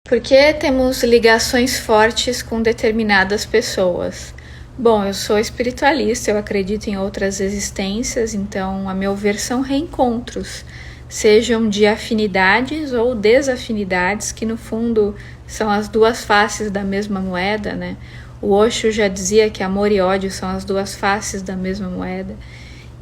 Por que temos ligações fortes com determinadas pessoas? Bom, eu sou espiritualista, eu acredito em outras existências, então, a meu ver, são reencontros, sejam de afinidades ou desafinidades, que no fundo são as duas faces da mesma moeda, né? O Osho já dizia que amor e ódio são as duas faces da mesma moeda.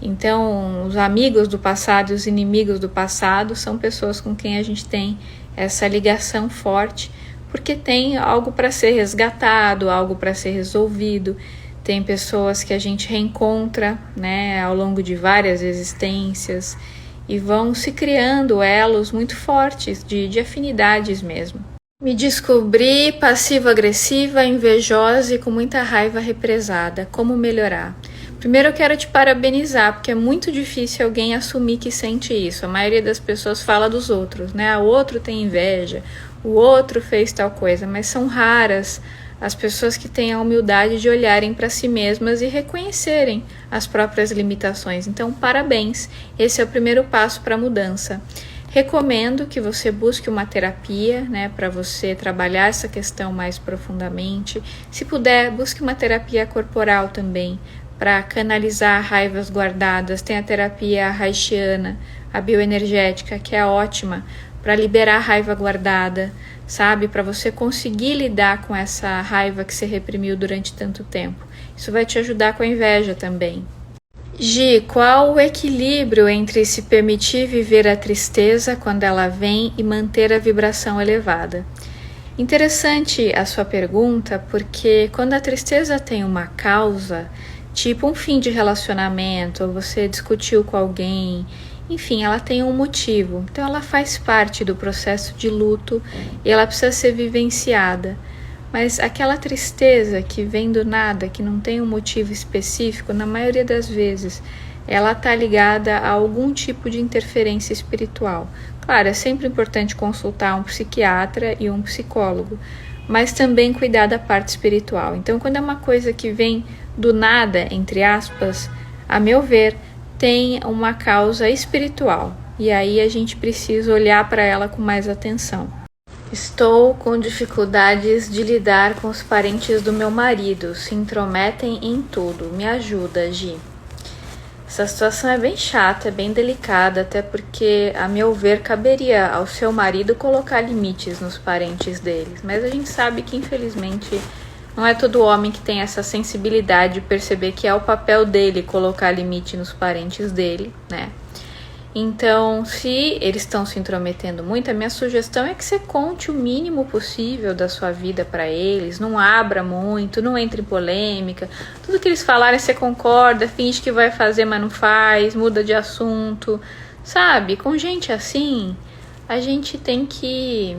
Então, os amigos do passado e os inimigos do passado são pessoas com quem a gente tem essa ligação forte, porque tem algo para ser resgatado, algo para ser resolvido. Tem pessoas que a gente reencontra, né, ao longo de várias existências e vão se criando elos muito fortes de afinidades mesmo. Me descobri passiva-agressiva, invejosa e com muita raiva represada. Como melhorar? Primeiro eu quero te parabenizar, porque é muito difícil alguém assumir que sente isso. A maioria das pessoas fala dos outros, né? O outro tem inveja, o outro fez tal coisa, mas são raras as pessoas que têm a humildade de olharem para si mesmas e reconhecerem as próprias limitações. Então, parabéns! Esse é o primeiro passo para a mudança. Recomendo que você busque uma terapia, né, para você trabalhar essa questão mais profundamente. Se puder, busque uma terapia corporal também, para canalizar raivas guardadas. Tem a terapia haitiana, a bioenergética, que é ótima para liberar a raiva guardada, sabe? Para você conseguir lidar com essa raiva que você reprimiu durante tanto tempo. Isso vai te ajudar com a inveja também. Gi, qual o equilíbrio entre se permitir viver a tristeza quando ela vem e manter a vibração elevada? Interessante a sua pergunta, porque quando a tristeza tem uma causa, tipo um fim de relacionamento, ou você discutiu com alguém, enfim, ela tem um motivo. Então ela faz parte do processo de luto e ela precisa ser vivenciada. Mas aquela tristeza que vem do nada, que não tem um motivo específico, na maioria das vezes, ela está ligada a algum tipo de interferência espiritual. Claro, é sempre importante consultar um psiquiatra e um psicólogo, mas também cuidar da parte espiritual. Então, quando é uma coisa que vem do nada, entre aspas, a meu ver, tem uma causa espiritual. E aí a gente precisa olhar para ela com mais atenção. Estou com dificuldades de lidar com os parentes do meu marido, se intrometem em tudo. Me ajuda, Gi. Essa situação é bem chata, é bem delicada, até porque, a meu ver, caberia ao seu marido colocar limites nos parentes deles. Mas a gente sabe que, infelizmente, não é todo homem que tem essa sensibilidade de perceber que é o papel dele colocar limite nos parentes dele, né? Então, se eles estão se intrometendo muito, a minha sugestão é que você conte o mínimo possível da sua vida para eles, não abra muito, não entre em polêmica. Tudo que eles falarem você concorda, finge que vai fazer, mas não faz, muda de assunto, sabe? Com gente assim, a gente tem que...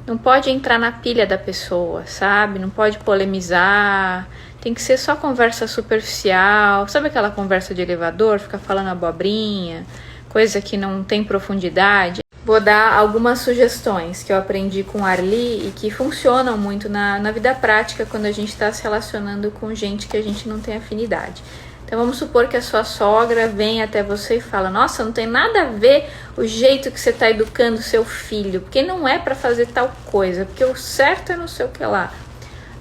não pode entrar na pilha da pessoa, sabe? Não pode polemizar, tem que ser só conversa superficial. Sabe aquela conversa de elevador, ficar falando abobrinha, coisa que não tem profundidade? Vou dar algumas sugestões que eu aprendi com Arli e que funcionam muito na vida prática quando a gente está se relacionando com gente que a gente não tem afinidade. Então vamos supor que a sua sogra vem até você e fala: nossa, não tem nada a ver o jeito que você está educando o seu filho, porque não é para fazer tal coisa, porque o certo é não sei o que lá.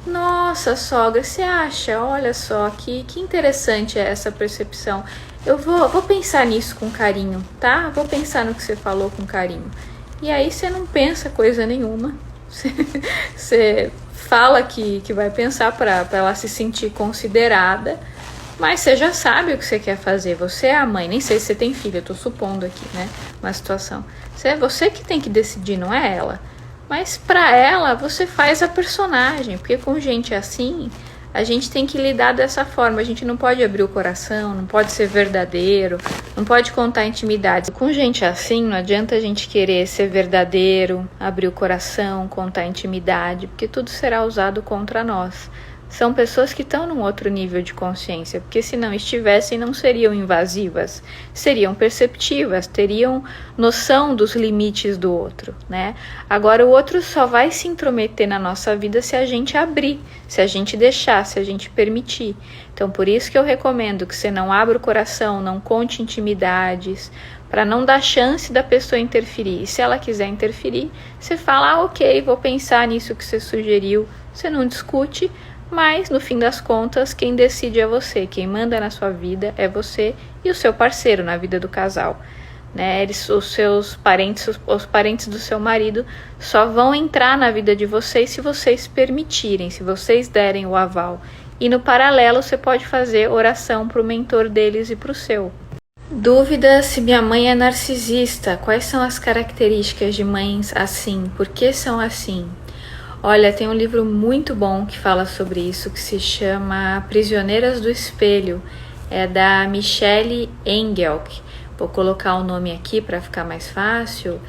Nossa, sogra, você acha? Olha só, que interessante é essa percepção. Eu vou pensar nisso com carinho, tá? Vou pensar no que você falou com carinho. E aí você não pensa coisa nenhuma. Você fala que vai pensar para ela se sentir considerada, mas você já sabe o que você quer fazer. Você é a mãe, nem sei se você tem filho, eu tô supondo aqui, né? Uma situação. É você que tem que decidir, não é ela. Mas para ela, você faz a personagem, porque com gente assim, a gente tem que lidar dessa forma. A gente não pode abrir o coração, não pode ser verdadeiro, não pode contar intimidades. Com gente assim, não adianta a gente querer ser verdadeiro, abrir o coração, contar intimidade, porque tudo será usado contra nós. São pessoas que estão num outro nível de consciência, porque se não estivessem, não seriam invasivas, seriam perceptivas, teriam noção dos limites do outro, né? Agora, o outro só vai se intrometer na nossa vida se a gente abrir, se a gente deixar, se a gente permitir. Então, por isso que eu recomendo que você não abra o coração, não conte intimidades, para não dar chance da pessoa interferir. E se ela quiser interferir, você fala, ok, vou pensar nisso que você sugeriu, você não discute, mas no fim das contas, quem decide é você, quem manda na sua vida é você e o seu parceiro na vida do casal. Né? Os seus parentes, os parentes do seu marido só vão entrar na vida de vocês se vocês permitirem, se vocês derem o aval. E no paralelo você pode fazer oração para o mentor deles e para o seu. Dúvida se minha mãe é narcisista. Quais são as características de mães assim? Por que são assim? Olha, tem um livro muito bom que fala sobre isso, que se chama Prisioneiras do Espelho. É da Michelle Engelk. Vou colocar o nome aqui para ficar mais fácil.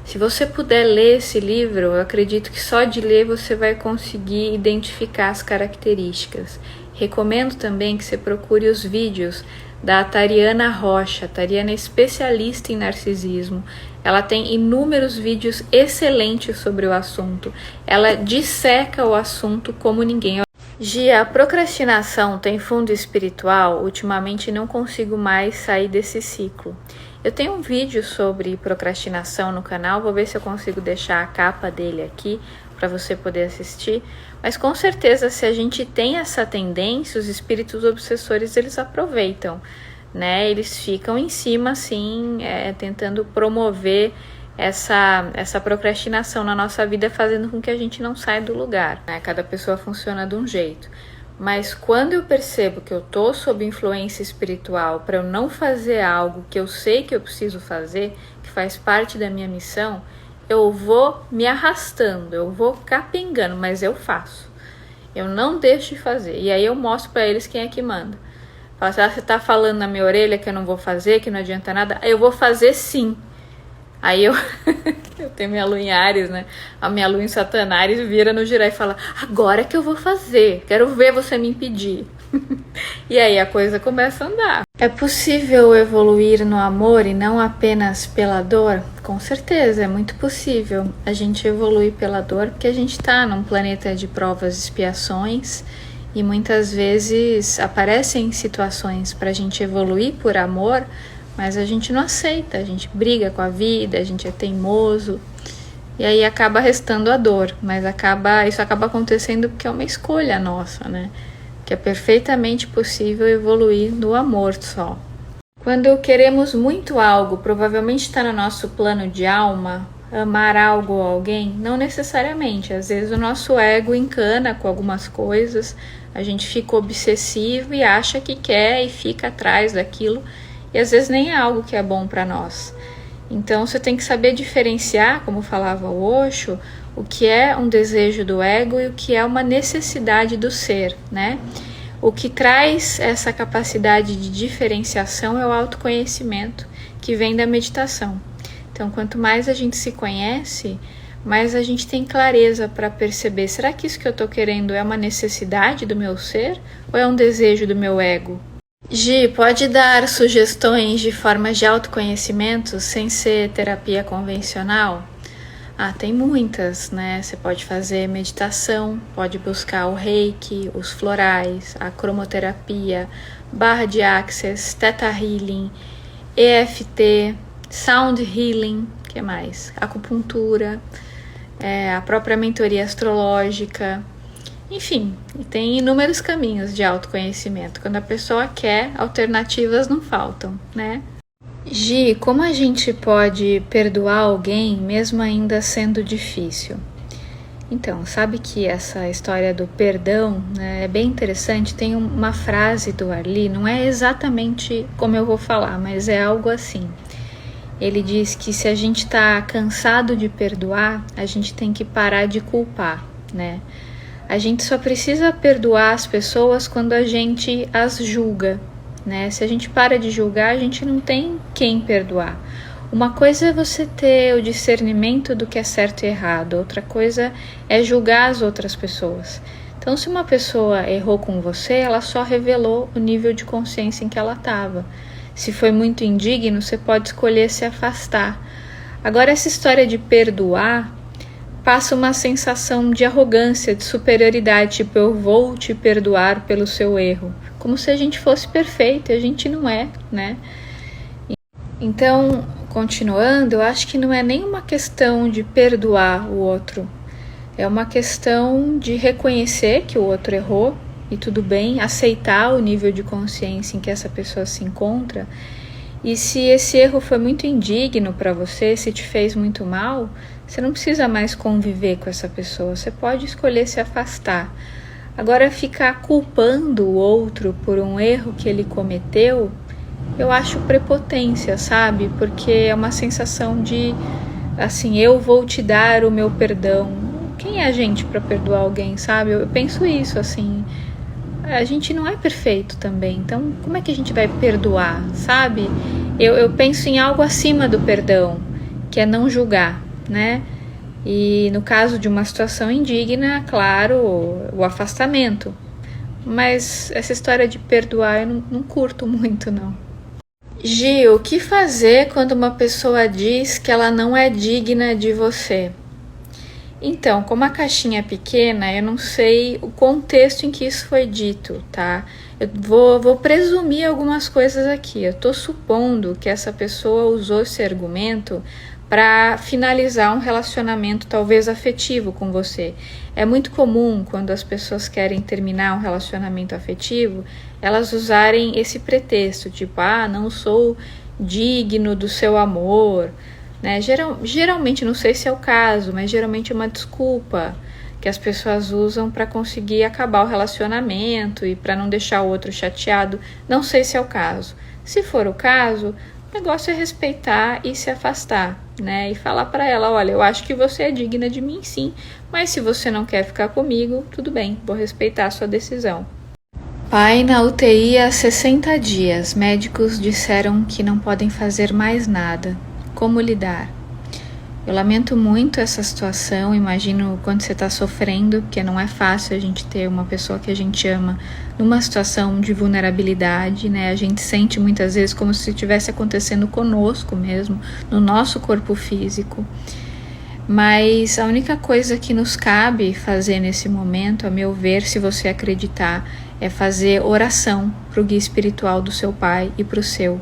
Se você puder ler esse livro, eu acredito que só de ler você vai conseguir identificar as características. Recomendo também que você procure os vídeos da Tariana Rocha. A Tariana é especialista em narcisismo. Ela tem inúmeros vídeos excelentes sobre o assunto. Ela disseca o assunto como ninguém. Gia, a procrastinação tem fundo espiritual? Ultimamente não consigo mais sair desse ciclo. Eu tenho um vídeo sobre procrastinação no canal, vou ver se eu consigo deixar a capa dele aqui para você poder assistir. Mas com certeza, se a gente tem essa tendência, os espíritos obsessores, eles aproveitam, né? Eles ficam em cima, assim, tentando promover essa procrastinação na nossa vida, fazendo com que a gente não saia do lugar, né? Cada pessoa funciona de um jeito. Mas quando eu percebo que eu tô sob influência espiritual para eu não fazer algo que eu sei que eu preciso fazer, que faz parte da minha missão, eu vou me arrastando, eu vou capengando, mas eu faço. Eu não deixo de fazer. E aí eu mostro para eles quem é que manda. Fala assim, você tá falando na minha orelha que eu não vou fazer, que não adianta nada? Eu vou fazer sim. Aí eu tenho minha lua em Áries, né? A minha lua em Satanás vira no girar e fala, agora que eu vou fazer, quero ver você me impedir. E aí a coisa começa a andar. É possível evoluir no amor e não apenas pela dor? Com certeza, é muito possível. A gente evolui pela dor porque a gente tá num planeta de provas e expiações e muitas vezes aparecem situações pra gente evoluir por amor, mas a gente não aceita, a gente briga com a vida, a gente é teimoso, e aí acaba restando a dor, mas isso acaba acontecendo porque é uma escolha nossa, né? Que é perfeitamente possível evoluir no amor só. Quando queremos muito algo, provavelmente está no nosso plano de alma, amar algo ou alguém, não necessariamente, às vezes o nosso ego encana com algumas coisas, a gente fica obsessivo e acha que quer e fica atrás daquilo, e às vezes nem é algo que é bom para nós. Então você tem que saber diferenciar, como falava o Osho, o que é um desejo do ego e o que é uma necessidade do ser, né? O que traz essa capacidade de diferenciação é o autoconhecimento, que vem da meditação. Então, quanto mais a gente se conhece, mais a gente tem clareza para perceber, será que isso que eu estou querendo é uma necessidade do meu ser ou é um desejo do meu ego? Gi, pode dar sugestões de formas de autoconhecimento sem ser terapia convencional? Tem muitas, né? Você pode fazer meditação, pode buscar o reiki, os florais, a cromoterapia, barra de access, theta healing, EFT, sound healing, que mais? Acupuntura, a própria mentoria astrológica. Enfim, tem inúmeros caminhos de autoconhecimento. Quando a pessoa quer, alternativas não faltam, né? Gi, como a gente pode perdoar alguém mesmo ainda sendo difícil? Então, sabe que essa história do perdão, né, é bem interessante. Tem uma frase do Arli, não é exatamente como eu vou falar, mas é algo assim. Ele diz que se a gente está cansado de perdoar, a gente tem que parar de culpar, né? A gente só precisa perdoar as pessoas quando a gente as julga, né? Se a gente para de julgar, a gente não tem quem perdoar. Uma coisa é você ter o discernimento do que é certo e errado, outra coisa é julgar as outras pessoas. Então, se uma pessoa errou com você, ela só revelou o nível de consciência em que ela estava. Se foi muito indigno, você pode escolher se afastar. Agora, essa história de perdoar passa uma sensação de arrogância, de superioridade, tipo, eu vou te perdoar pelo seu erro. Como se a gente fosse perfeito, e a gente não é, né? Então, continuando, eu acho que não é nem uma questão de perdoar o outro. É uma questão de reconhecer que o outro errou e tudo bem, aceitar o nível de consciência em que essa pessoa se encontra. E se esse erro foi muito indigno para você, se te fez muito mal, você não precisa mais conviver com essa pessoa, você pode escolher se afastar. Agora, ficar culpando o outro por um erro que ele cometeu, eu acho prepotência, sabe? Porque é uma sensação de, assim, eu vou te dar o meu perdão. Quem é a gente para perdoar alguém, sabe? Eu penso isso, assim, a gente não é perfeito também, então como é que a gente vai perdoar, sabe? Eu penso em algo acima do perdão, que é não julgar, né? E no caso de uma situação indigna, claro, o afastamento. Mas essa história de perdoar eu não curto muito, não. Gil, o que fazer quando uma pessoa diz que ela não é digna de você? Então, como a caixinha é pequena, eu não sei o contexto em que isso foi dito, tá? Eu vou presumir algumas coisas aqui. Eu tô supondo que essa pessoa usou esse argumento para finalizar um relacionamento talvez afetivo com você. É muito comum quando as pessoas querem terminar um relacionamento afetivo, elas usarem esse pretexto, tipo, não sou digno do seu amor, né? Geralmente, não sei se é o caso, mas geralmente é uma desculpa que as pessoas usam para conseguir acabar o relacionamento e para não deixar o outro chateado. Não sei se é o caso. Se for o caso, o negócio é respeitar e se afastar, né? E falar para ela, olha, eu acho que você é digna de mim sim, mas se você não quer ficar comigo, tudo bem, vou respeitar a sua decisão. Pai na UTI há 60 dias. Médicos disseram que não podem fazer mais nada. Como lidar? Eu lamento muito essa situação, imagino quando você está sofrendo, porque não é fácil a gente ter uma pessoa que a gente ama numa situação de vulnerabilidade, né? A gente sente muitas vezes como se estivesse acontecendo conosco mesmo, no nosso corpo físico. Mas a única coisa que nos cabe fazer nesse momento, a meu ver, se você acreditar, é fazer oração para o guia espiritual do seu pai e para o seu,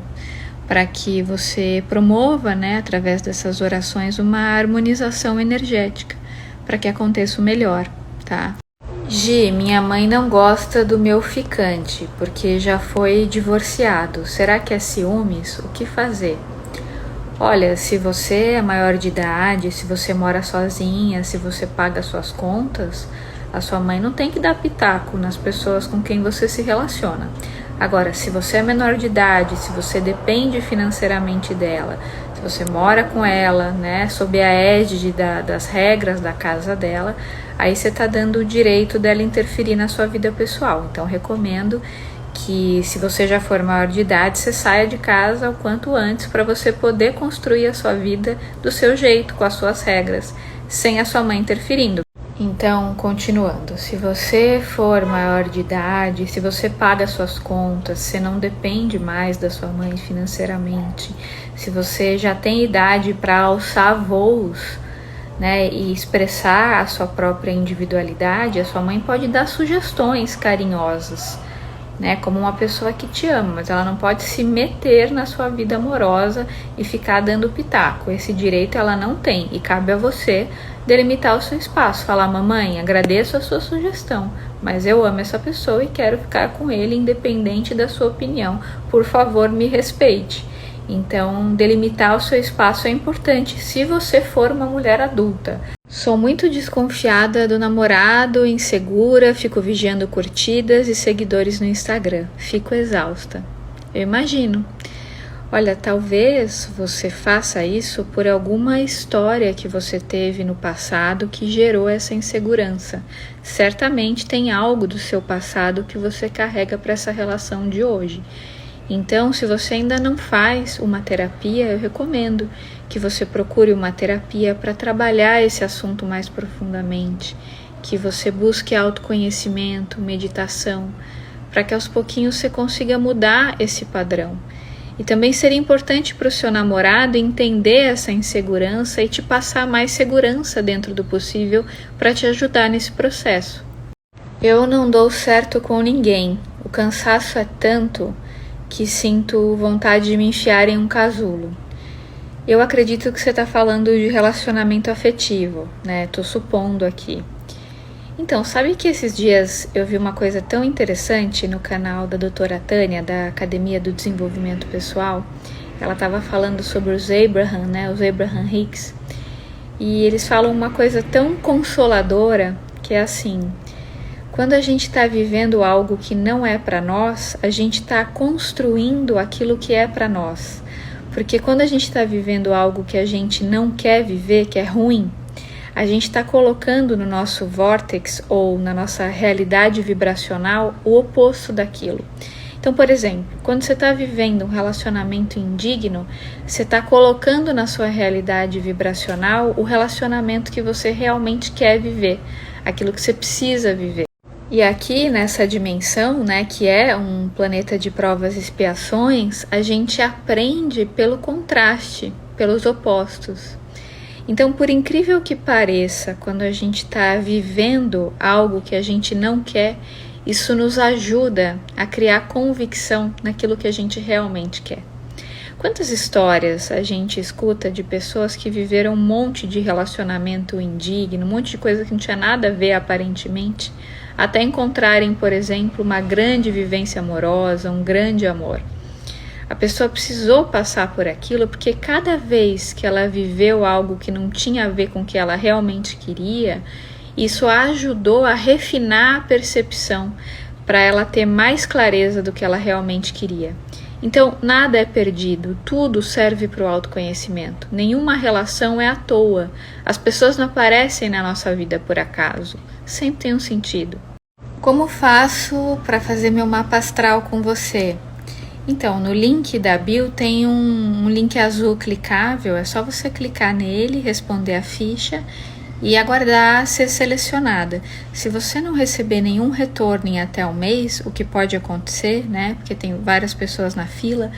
para que você promova, né, através dessas orações, uma harmonização energética, para que aconteça o melhor, tá? Gi, minha mãe não gosta do meu ficante, porque já foi divorciado. Será que é ciúmes? O que fazer? Olha, se você é maior de idade, se você mora sozinha, se você paga suas contas, a sua mãe não tem que dar pitaco nas pessoas com quem você se relaciona. Agora, se você é menor de idade, se você depende financeiramente dela, se você mora com ela, né, sob a égide das regras da casa dela, aí você está dando o direito dela interferir na sua vida pessoal. Então, recomendo que, se você já for maior de idade, você saia de casa o quanto antes para você poder construir a sua vida do seu jeito, com as suas regras, sem a sua mãe interferindo. Então, continuando, se você for maior de idade, se você paga suas contas, se não depende mais da sua mãe financeiramente, se você já tem idade para alçar voos, né, e expressar a sua própria individualidade, a sua mãe pode dar sugestões carinhosas, né, como uma pessoa que te ama, mas ela não pode se meter na sua vida amorosa e ficar dando pitaco. Esse direito ela não tem e cabe a você delimitar o seu espaço, falar, mamãe, agradeço a sua sugestão, mas eu amo essa pessoa e quero ficar com ele independente da sua opinião, por favor me respeite. Então, delimitar o seu espaço é importante se você for uma mulher adulta. Sou muito desconfiada do namorado, insegura, fico vigiando curtidas e seguidores no Instagram. Fico exausta. Eu imagino. Olha, talvez você faça isso por alguma história que você teve no passado que gerou essa insegurança. Certamente tem algo do seu passado que você carrega para essa relação de hoje. Então, se você ainda não faz uma terapia, eu recomendo que você procure uma terapia para trabalhar esse assunto mais profundamente, que você busque autoconhecimento, meditação, para que aos pouquinhos você consiga mudar esse padrão. E também seria importante para o seu namorado entender essa insegurança e te passar mais segurança dentro do possível para te ajudar nesse processo. Eu não dou certo com ninguém. O cansaço é tanto que sinto vontade de me enfiar em um casulo. Eu acredito que você está falando de relacionamento afetivo, né? Tô supondo aqui. Então, sabe que esses dias eu vi uma coisa tão interessante no canal da doutora Tânia, da Academia do Desenvolvimento Pessoal? Ela estava falando sobre os Abraham, né? Os Abraham Hicks. E eles falam uma coisa tão consoladora, que é assim: quando a gente está vivendo algo que não é para nós, a gente está construindo aquilo que é para nós. Porque quando a gente está vivendo algo que a gente não quer viver, que é ruim, a gente está colocando no nosso vórtex ou na nossa realidade vibracional o oposto daquilo. Então, por exemplo, quando você está vivendo um relacionamento indigno, você está colocando na sua realidade vibracional o relacionamento que você realmente quer viver, aquilo que você precisa viver. E aqui nessa dimensão, né, que é um planeta de provas e expiações, a gente aprende pelo contraste, pelos opostos. Então, por incrível que pareça, quando a gente está vivendo algo que a gente não quer, isso nos ajuda a criar convicção naquilo que a gente realmente quer. Quantas histórias a gente escuta de pessoas que viveram um monte de relacionamento indigno, um monte de coisa que não tinha nada a ver aparentemente, até encontrarem, por exemplo, uma grande vivência amorosa, um grande amor. A pessoa precisou passar por aquilo porque cada vez que ela viveu algo que não tinha a ver com o que ela realmente queria, isso a ajudou a refinar a percepção para ela ter mais clareza do que ela realmente queria. Então, nada é perdido, tudo serve para o autoconhecimento. Nenhuma relação é à toa. As pessoas não aparecem na nossa vida por acaso. Sempre tem um sentido. Como faço para fazer meu mapa astral com você? Então, no link da bio tem um link azul clicável, é só você clicar nele, responder a ficha e aguardar ser selecionada. Se você não receber nenhum retorno em até um mês, o que pode acontecer, né? Porque tem várias pessoas na fila,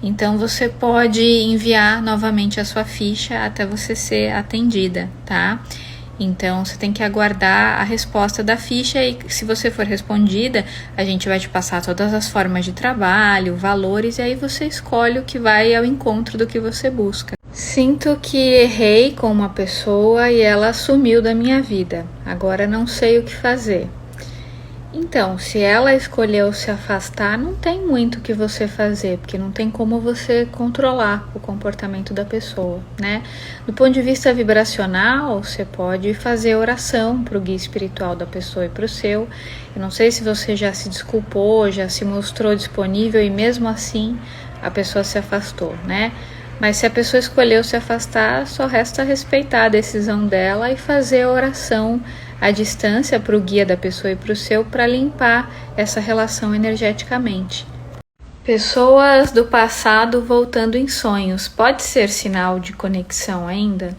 então você pode enviar novamente a sua ficha até você ser atendida, tá? Então, você tem que aguardar a resposta da ficha e se você for respondida, a gente vai te passar todas as formas de trabalho, valores, e aí você escolhe o que vai ao encontro do que você busca. Sinto que errei com uma pessoa e ela sumiu da minha vida. Agora não sei o que fazer. Então, se ela escolheu se afastar, não tem muito o que você fazer, porque não tem como você controlar o comportamento da pessoa, né? Do ponto de vista vibracional, você pode fazer oração para o guia espiritual da pessoa e para o seu. Eu não sei se você já se desculpou, já se mostrou disponível e mesmo assim a pessoa se afastou, né? Mas se a pessoa escolheu se afastar, só resta respeitar a decisão dela e fazer a oração à distância para o guia da pessoa e para o seu, para limpar essa relação energeticamente. Pessoas do passado voltando em sonhos, pode ser sinal de conexão ainda?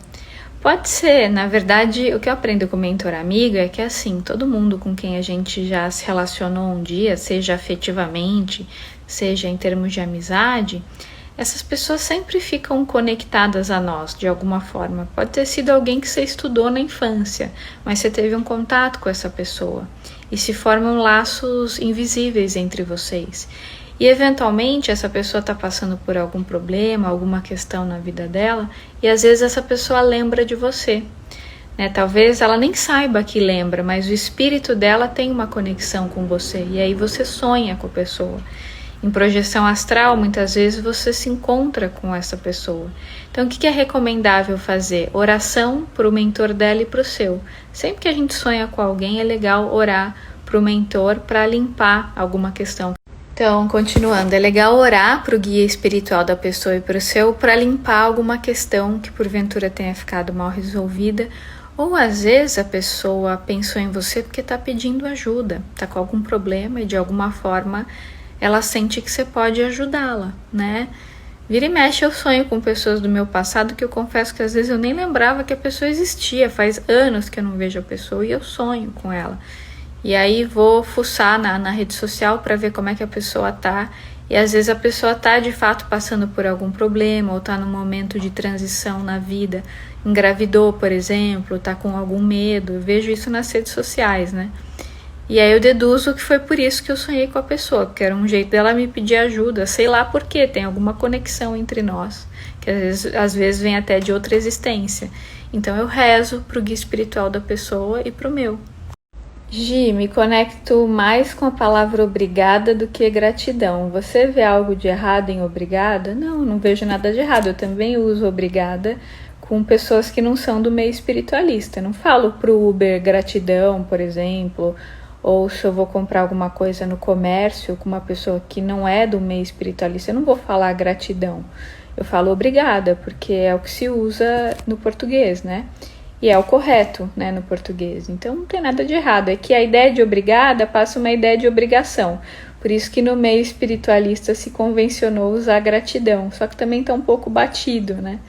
Pode ser, na verdade, o que eu aprendo com mentor amiga é que assim, todo mundo com quem a gente já se relacionou um dia, seja afetivamente, seja em termos de amizade, essas pessoas sempre ficam conectadas a nós de alguma forma. Pode ter sido alguém que você estudou na infância, mas você teve um contato com essa pessoa e se formam laços invisíveis entre vocês. E eventualmente essa pessoa está passando por algum problema, alguma questão na vida dela e às vezes essa pessoa lembra de você. Né? Talvez ela nem saiba que lembra, mas o espírito dela tem uma conexão com você e aí você sonha com a pessoa. Em projeção astral, muitas vezes você se encontra com essa pessoa. Então, o que é recomendável fazer? Oração para o mentor dela e para o seu. Sempre que a gente sonha com alguém, é legal orar para o mentor para limpar alguma questão. Então, continuando, é legal orar para o guia espiritual da pessoa e para o seu para limpar alguma questão que porventura tenha ficado mal resolvida. Ou às vezes a pessoa pensou em você porque está pedindo ajuda, está com algum problema e de alguma forma ela sente que você pode ajudá-la, né? Vira e mexe eu sonho com pessoas do meu passado que eu confesso que às vezes eu nem lembrava que a pessoa existia, faz anos que eu não vejo a pessoa e eu sonho com ela. E aí vou fuçar na rede social para ver como é que a pessoa tá. E às vezes a pessoa tá de fato passando por algum problema ou tá num momento de transição na vida, engravidou, por exemplo, tá com algum medo. Eu vejo isso nas redes sociais, né? E aí eu deduzo que foi por isso que eu sonhei com a pessoa, porque era um jeito dela me pedir ajuda, sei lá por quê, tem alguma conexão entre nós, que às vezes vem até de outra existência. Então eu rezo pro guia espiritual da pessoa e pro meu. Gi, me conecto mais com a palavra obrigada do que gratidão. Você vê algo de errado em obrigada? Não, não vejo nada de errado. Eu também uso obrigada com pessoas que não são do meio espiritualista. Eu não falo pro Uber gratidão, por exemplo, ou se eu vou comprar alguma coisa no comércio com uma pessoa que não é do meio espiritualista, eu não vou falar gratidão. Eu falo obrigada, porque é o que se usa no português, né? E é o correto, né, no português. Então não tem nada de errado. É que a ideia de obrigada passa uma ideia de obrigação. Por isso que no meio espiritualista se convencionou usar gratidão. Só que também tá um pouco batido, né?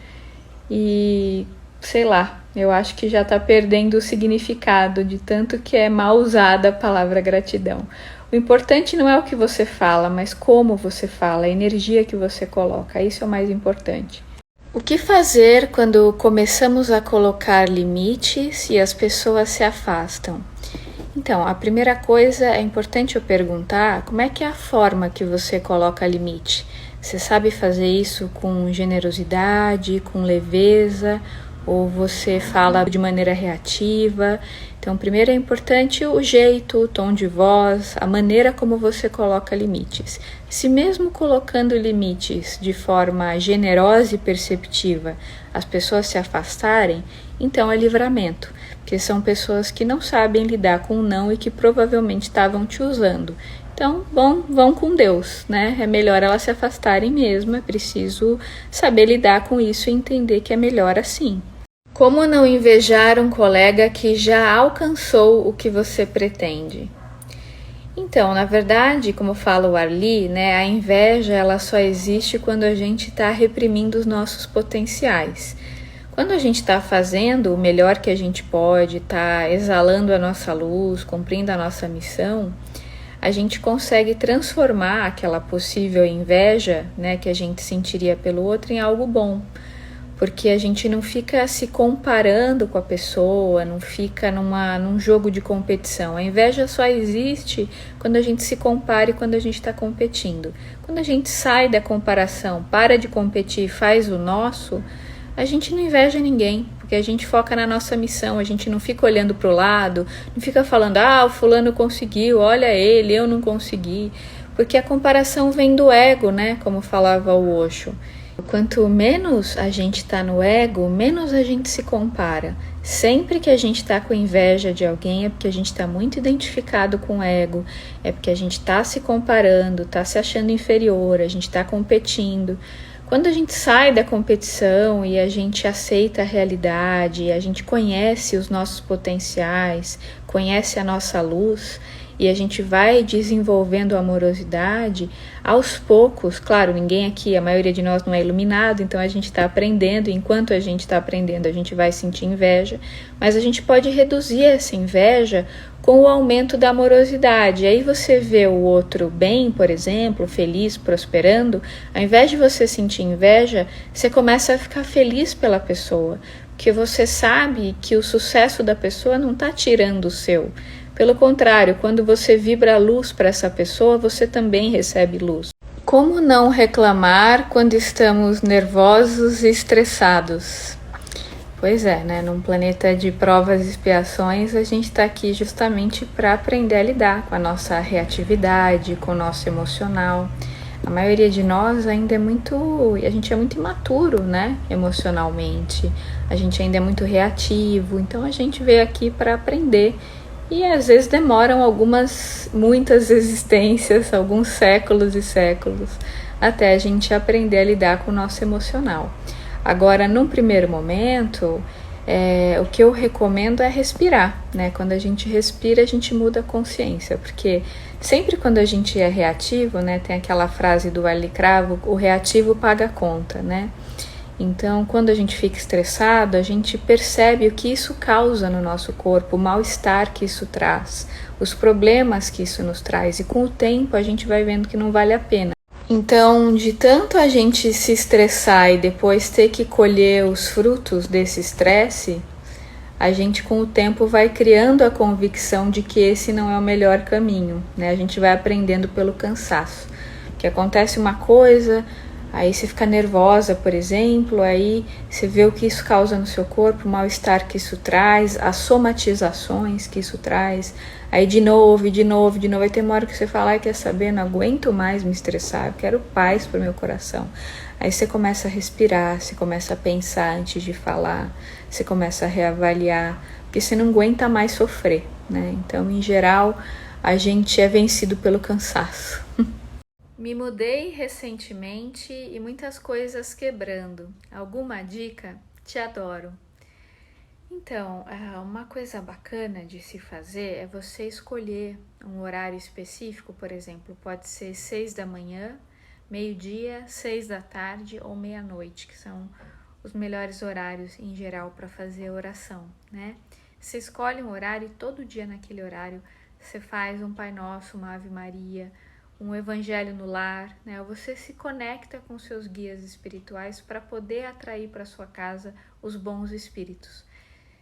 E sei lá, eu acho que já tá perdendo o significado de tanto que é mal usada a palavra gratidão. O importante não é o que você fala, mas como você fala, a energia que você coloca. Isso é o mais importante. O que fazer quando começamos a colocar limites e as pessoas se afastam? Então, a primeira coisa é importante eu perguntar como é que é a forma que você coloca limite. Você sabe fazer isso com generosidade, com leveza, ou você fala de maneira reativa? Então, primeiro é importante o jeito, o tom de voz, a maneira como você coloca limites. Se mesmo colocando limites de forma generosa e perceptiva, as pessoas se afastarem, então é livramento, porque são pessoas que não sabem lidar com o não e que provavelmente estavam te usando. Então, vão com Deus, né? É melhor elas se afastarem mesmo, é preciso saber lidar com isso e entender que é melhor assim. Como não invejar um colega que já alcançou o que você pretende? Então, na verdade, como fala o Arli, né, a inveja ela só existe quando a gente está reprimindo os nossos potenciais. Quando a gente está fazendo o melhor que a gente pode, está exalando a nossa luz, cumprindo a nossa missão, a gente consegue transformar aquela possível inveja, né, que a gente sentiria pelo outro em algo bom. Porque a gente não fica se comparando com a pessoa, não fica num jogo de competição. A inveja só existe quando a gente se compara e quando a gente está competindo. Quando a gente sai da comparação, para de competir e faz o nosso, a gente não inveja ninguém, porque a gente foca na nossa missão, a gente não fica olhando para o lado, não fica falando, o fulano conseguiu, olha ele, eu não consegui. Porque a comparação vem do ego, né? Como falava o Osho. Quanto menos a gente está no ego, menos a gente se compara. Sempre que a gente está com inveja de alguém é porque a gente está muito identificado com o ego, é porque a gente está se comparando, está se achando inferior, a gente está competindo. Quando a gente sai da competição e a gente aceita a realidade, a gente conhece os nossos potenciais, conhece a nossa luz, e a gente vai desenvolvendo amorosidade, aos poucos, claro, ninguém aqui, a maioria de nós não é iluminado, então a gente está aprendendo, e enquanto a gente está aprendendo, a gente vai sentir inveja, mas a gente pode reduzir essa inveja com o aumento da amorosidade. Aí você vê o outro bem, por exemplo, feliz, prosperando, ao invés de você sentir inveja, você começa a ficar feliz pela pessoa, porque você sabe que o sucesso da pessoa não está tirando o seu. Pelo contrário, quando você vibra a luz para essa pessoa, você também recebe luz. Como não reclamar quando estamos nervosos e estressados? Pois é, né? Num planeta de provas e expiações, a gente está aqui justamente para aprender a lidar com a nossa reatividade, com o nosso emocional. A maioria de nós ainda a gente é muito imaturo, né? Emocionalmente. A gente ainda é muito reativo, então a gente veio aqui para aprender. E às vezes demoram muitas existências, alguns séculos e séculos, até a gente aprender a lidar com o nosso emocional. Agora, num primeiro momento, o que eu recomendo é respirar, né? Quando a gente respira, a gente muda a consciência, porque sempre quando a gente é reativo, né? Tem aquela frase do Ali Cravo, o reativo paga a conta, né? Então, quando a gente fica estressado, a gente percebe o que isso causa no nosso corpo, o mal-estar que isso traz, os problemas que isso nos traz, e com o tempo a gente vai vendo que não vale a pena. Então, de tanto a gente se estressar e depois ter que colher os frutos desse estresse, a gente com o tempo vai criando a convicção de que esse não é o melhor caminho, né? A gente vai aprendendo pelo cansaço. Que acontece uma coisa, aí você fica nervosa, por exemplo, aí você vê o que isso causa no seu corpo, o mal-estar que isso traz, as somatizações que isso traz. Aí de novo, aí tem uma hora que você fala, quer saber, não aguento mais me estressar, eu quero paz para o meu coração. Aí você começa a respirar, você começa a pensar antes de falar, você começa a reavaliar, porque você não aguenta mais sofrer, né? Então, em geral, a gente é vencido pelo cansaço. Me mudei recentemente e muitas coisas quebrando. Alguma dica? Te adoro. Então, uma coisa bacana de se fazer é você escolher um horário específico, por exemplo, pode ser 6 da manhã, meio-dia, 6 da tarde ou meia-noite, que são os melhores horários em geral para fazer oração, né? Você escolhe um horário e todo dia naquele horário você faz um Pai Nosso, uma Ave Maria, um Evangelho no lar, né? Você se conecta com seus guias espirituais para poder atrair para sua casa os bons espíritos.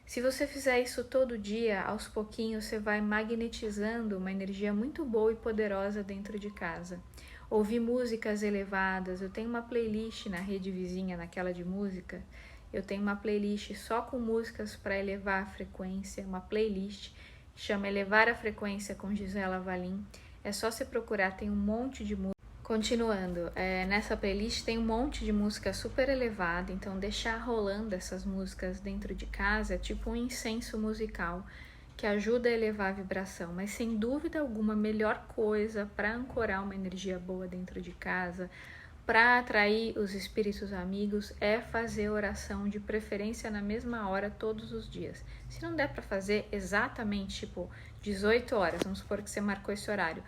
Se você fizer isso todo dia, aos pouquinhos você vai magnetizando uma energia muito boa e poderosa dentro de casa. Ouvir músicas elevadas, eu tenho uma playlist na rede vizinha, naquela de música, eu tenho uma playlist só com músicas para elevar a frequência, uma playlist que chama Elevar a Frequência com Gisela Valim. É só você procurar, tem um monte de música. Continuando, nessa playlist tem um monte de música super elevada, então deixar rolando essas músicas dentro de casa é tipo um incenso musical que ajuda a elevar a vibração, mas sem dúvida alguma a melhor coisa para ancorar uma energia boa dentro de casa, para atrair os espíritos amigos, é fazer oração de preferência na mesma hora todos os dias. Se não der para fazer exatamente tipo 18 horas, vamos supor que você marcou esse horário,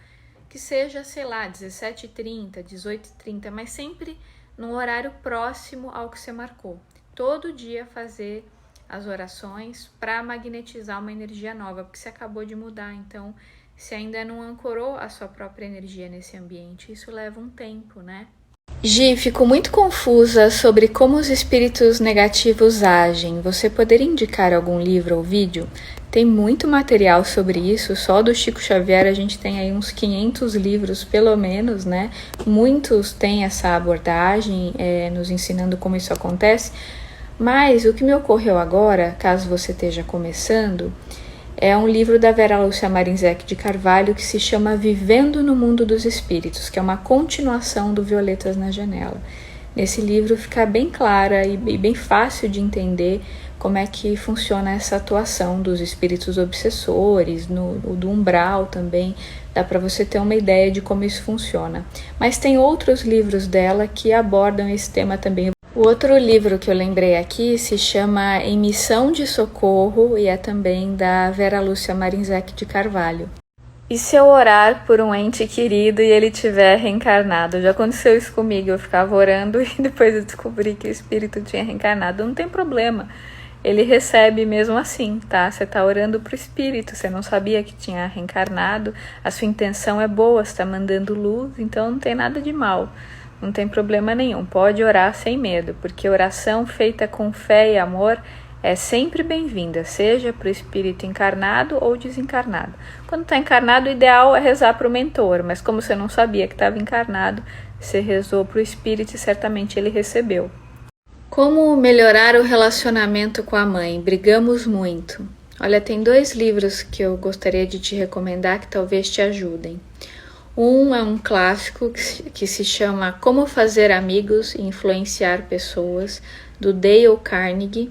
que seja, sei lá, 17h30, 18h30, mas sempre num horário próximo ao que você marcou. Todo dia fazer as orações para magnetizar uma energia nova, porque você acabou de mudar, então se ainda não ancorou a sua própria energia nesse ambiente, isso leva um tempo, né? Gi, fico muito confusa sobre como os espíritos negativos agem. Você poderia indicar algum livro ou vídeo? Tem muito material sobre isso, só do Chico Xavier a gente tem aí uns 500 livros pelo menos, né? Muitos têm essa abordagem, nos ensinando como isso acontece, mas o que me ocorreu agora, caso você esteja começando, é um livro da Vera Lúcia Marinzec de Carvalho que se chama Vivendo no Mundo dos Espíritos, que é uma continuação do Violetas na Janela. Nesse livro fica bem clara e bem fácil de entender como é que funciona essa atuação dos espíritos obsessores, do umbral também, dá para você ter uma ideia de como isso funciona. Mas tem outros livros dela que abordam esse tema também. O outro livro que eu lembrei aqui se chama Em Missão de Socorro e é também da Vera Lúcia Marinzec de Carvalho. E se eu orar por um ente querido e ele tiver reencarnado? Já aconteceu isso comigo, eu ficava orando e depois eu descobri que o espírito tinha reencarnado. Não tem problema, ele recebe mesmo assim, tá? Você tá orando pro espírito, você não sabia que tinha reencarnado, a sua intenção é boa, você tá mandando luz, então não tem nada de mal. Não tem problema nenhum, pode orar sem medo, porque oração feita com fé e amor é sempre bem-vinda, seja para o espírito encarnado ou desencarnado. Quando está encarnado, o ideal é rezar para o mentor, mas como você não sabia que estava encarnado, você rezou para o espírito e certamente ele recebeu. Como melhorar o relacionamento com a mãe? Brigamos muito. Olha, tem 2 livros que eu gostaria de te recomendar que talvez te ajudem. Um é um clássico que se chama Como Fazer Amigos e Influenciar Pessoas, do Dale Carnegie.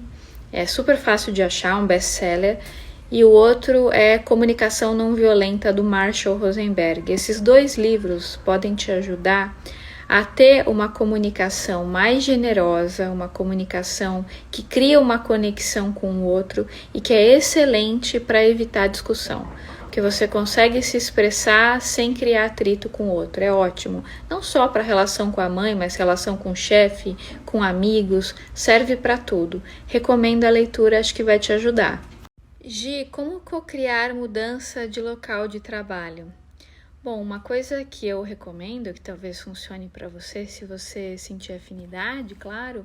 É super fácil de achar, um best-seller. E o outro é Comunicação Não Violenta, do Marshall Rosenberg. Esses 2 livros podem te ajudar a ter uma comunicação mais generosa, uma comunicação que cria uma conexão com o outro e que é excelente para evitar discussão. Que você consegue se expressar sem criar atrito com o outro, é ótimo. Não só para relação com a mãe, mas relação com o chefe, com amigos, serve para tudo. Recomendo a leitura, acho que vai te ajudar. Gi, como co-criar mudança de local de trabalho? Bom, uma coisa que eu recomendo, que talvez funcione para você, se você sentir afinidade, claro,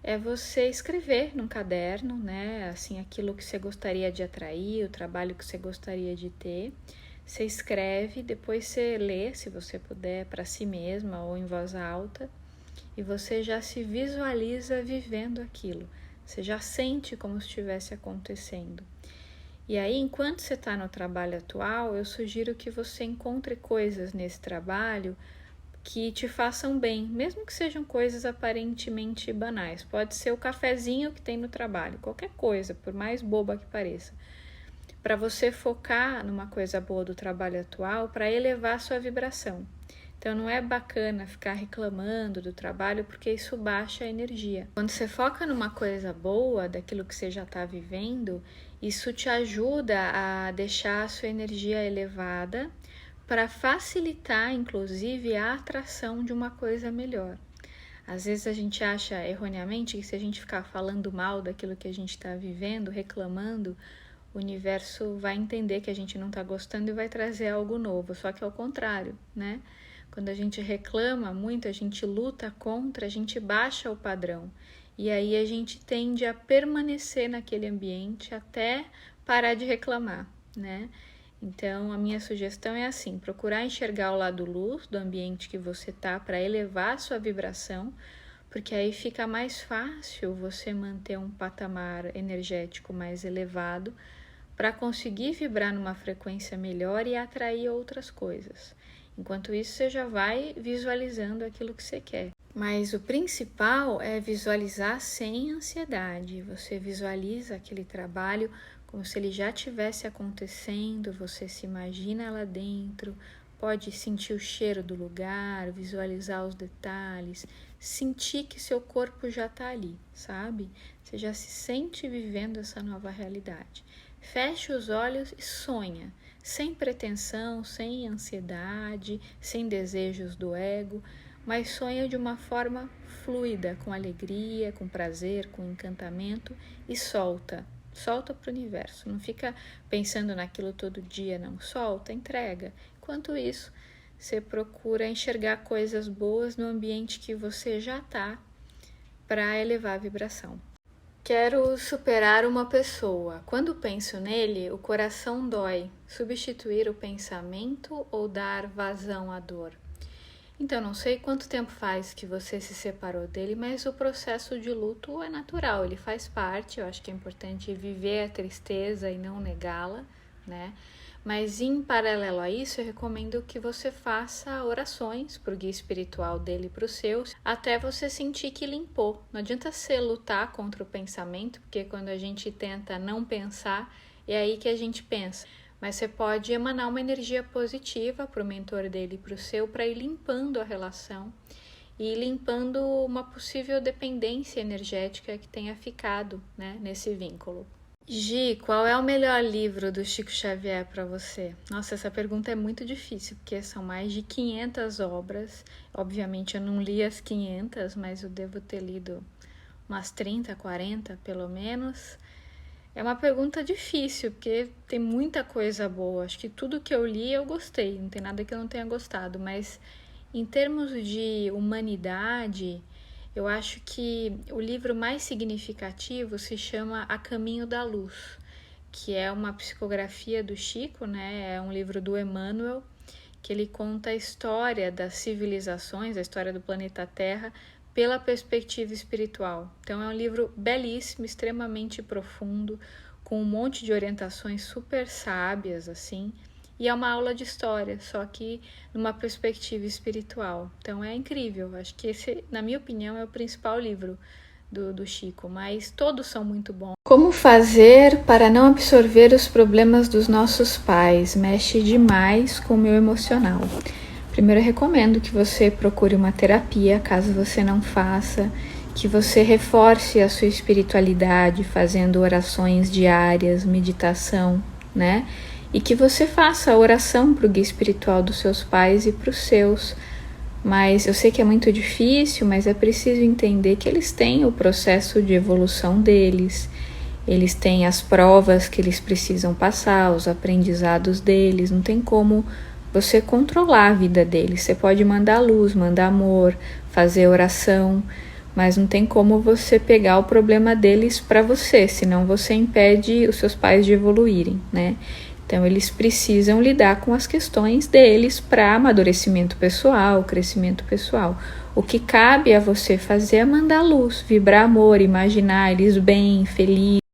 é você escrever num caderno, né, assim, aquilo que você gostaria de atrair, o trabalho que você gostaria de ter. Você escreve, depois você lê, se você puder, para si mesma ou em voz alta, e você já se visualiza vivendo aquilo. Você já sente como se estivesse acontecendo. E aí, enquanto você está no trabalho atual, eu sugiro que você encontre coisas nesse trabalho que te façam bem, mesmo que sejam coisas aparentemente banais. Pode ser o cafezinho que tem no trabalho, qualquer coisa, por mais boba que pareça. Para você focar numa coisa boa do trabalho atual, para elevar a sua vibração. Então não é bacana ficar reclamando do trabalho, porque isso baixa a energia. Quando você foca numa coisa boa, daquilo que você já está vivendo, isso te ajuda a deixar a sua energia elevada, para facilitar, inclusive, a atração de uma coisa melhor. Às vezes a gente acha erroneamente que se a gente ficar falando mal daquilo que a gente está vivendo, reclamando, o universo vai entender que a gente não está gostando e vai trazer algo novo. Só que é o contrário, né? Quando a gente reclama muito, a gente luta contra, a gente baixa o padrão. E aí a gente tende a permanecer naquele ambiente até parar de reclamar, né? Então, a minha sugestão é assim, procurar enxergar o lado luz do ambiente que você está para elevar a sua vibração, porque aí fica mais fácil você manter um patamar energético mais elevado para conseguir vibrar numa frequência melhor e atrair outras coisas. Enquanto isso, você já vai visualizando aquilo que você quer. Mas o principal é visualizar sem ansiedade. Você visualiza aquele trabalho como se ele já estivesse acontecendo, você se imagina lá dentro, pode sentir o cheiro do lugar, visualizar os detalhes, sentir que seu corpo já está ali, sabe? Você já se sente vivendo essa nova realidade. Feche os olhos e sonha, sem pretensão, sem ansiedade, sem desejos do ego, mas sonha de uma forma fluida, com alegria, com prazer, com encantamento e solta. Solta para o universo, não fica pensando naquilo todo dia, não. Solta, entrega. Enquanto isso, você procura enxergar coisas boas no ambiente que você já está para elevar a vibração. Quero superar uma pessoa. Quando penso nele, o coração dói. Substituir o pensamento ou dar vazão à dor? Então, não sei quanto tempo faz que você se separou dele, mas o processo de luto é natural, ele faz parte. Eu acho que é importante viver a tristeza e não negá-la, né? Mas em paralelo a isso, eu recomendo que você faça orações para o guia espiritual dele e para os seus, até você sentir que limpou. Não adianta você lutar contra o pensamento, porque quando a gente tenta não pensar, é aí que a gente pensa. Mas você pode emanar uma energia positiva para o mentor dele e para o seu, para ir limpando a relação e limpando uma possível dependência energética que tenha ficado, né, nesse vínculo. Gi, qual é o melhor livro do Chico Xavier para você? Nossa, essa pergunta é muito difícil, porque são mais de 500 obras. Obviamente eu não li as 500, mas eu devo ter lido umas 30, 40 pelo menos. É uma pergunta difícil, porque tem muita coisa boa. Acho que tudo que eu li eu gostei, não tem nada que eu não tenha gostado. Mas em termos de humanidade, eu acho que o livro mais significativo se chama A Caminho da Luz, que é uma psicografia do Chico, né? É um livro do Emmanuel, que ele conta a história das civilizações, a história do planeta Terra, pela perspectiva espiritual. Então é um livro belíssimo, extremamente profundo, com um monte de orientações super sábias, assim, e é uma aula de história, só que numa perspectiva espiritual. Então é incrível, acho que esse, na minha opinião, é o principal livro do Chico, mas todos são muito bons. Como fazer para não absorver os problemas dos nossos pais? Mexe demais com o meu emocional. Primeiro, eu recomendo que você procure uma terapia, caso você não faça, que você reforce a sua espiritualidade fazendo orações diárias, meditação, né? E que você faça a oração para o guia espiritual dos seus pais e para os seus. Mas eu sei que é muito difícil, mas é preciso entender que eles têm o processo de evolução deles, eles têm as provas que eles precisam passar, os aprendizados deles, não tem como você controlar a vida deles. Você pode mandar luz, mandar amor, fazer oração, mas não tem como você pegar o problema deles para você, senão você impede os seus pais de evoluírem, né? Então, eles precisam lidar com as questões deles para amadurecimento pessoal, crescimento pessoal. O que cabe a você fazer é mandar luz, vibrar amor, imaginar eles bem, felizes.